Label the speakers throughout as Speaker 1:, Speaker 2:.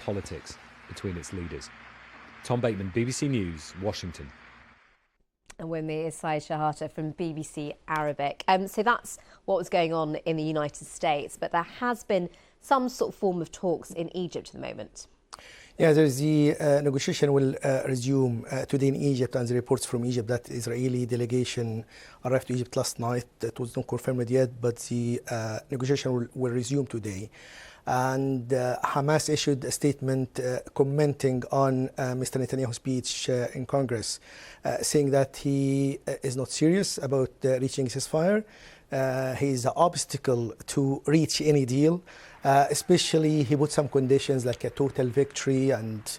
Speaker 1: politics between its leaders. Tom Bateman, BBC News, Washington.
Speaker 2: And with me is Shehata from BBC Arabic. So that's what was going on in the United States, but there has been some sort of form of talks in Egypt at the moment.
Speaker 3: Yeah, there's the negotiation will resume today in Egypt, and the reports from Egypt that Israeli delegation arrived to Egypt last night. It was not confirmed yet, but the negotiation will resume today. And Hamas issued a statement commenting on Mr. Netanyahu's speech in Congress, saying that he is not serious about reaching a ceasefire. He is an obstacle to reach any deal. Especially, he put some conditions like a total victory, and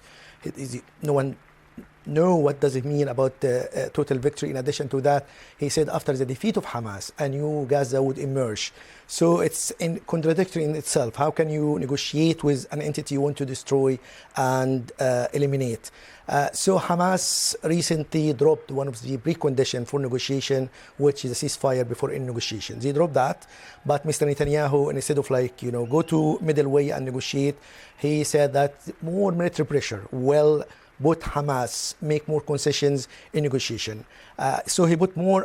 Speaker 3: no one know what does it mean about total victory. In addition to that, he said after the defeat of Hamas, a new Gaza would emerge. So it's contradictory in itself. How can you negotiate with an entity you want to destroy and eliminate? So Hamas recently dropped one of the preconditions for negotiation, which is a ceasefire before any negotiations. They dropped that, but Mr. Netanyahu, instead of go to middle way and negotiate, he said that more military pressure will put Hamas make more concessions in negotiation. So he put more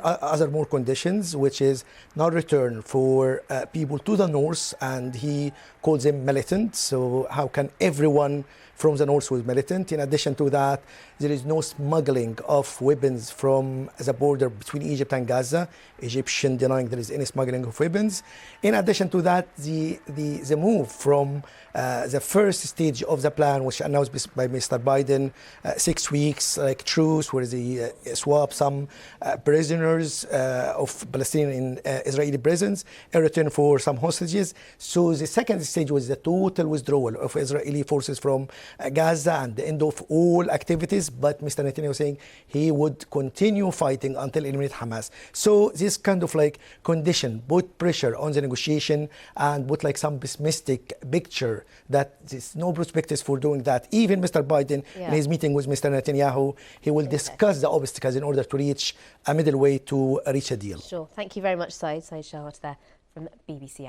Speaker 3: conditions, which is no return for people to the north, and he calls them militant. So how can everyone from the north was militant? In addition to that, there is no smuggling of weapons from the border between Egypt and Gaza. Egyptian denying there is any smuggling of weapons. In addition to that, the move from the first stage of the plan, which announced by Mr. Biden, 6 weeks like truce, where they swap some prisoners of Palestinian in Israeli prisons in return for some hostages. So the second stage was the total withdrawal of Israeli forces from Gaza and the end of all activities. But Mr. Netanyahu saying he would continue fighting until eliminate Hamas. So this kind of condition put pressure on the negotiation and put some pessimistic picture that there's no perspectives for doing that. Even Mr. Biden in his meeting with Mr. Netanyahu, he will discuss the obstacles in order to reach a middle way to reach a deal.
Speaker 2: Sure. Thank you very much, Shehata, there from BBC.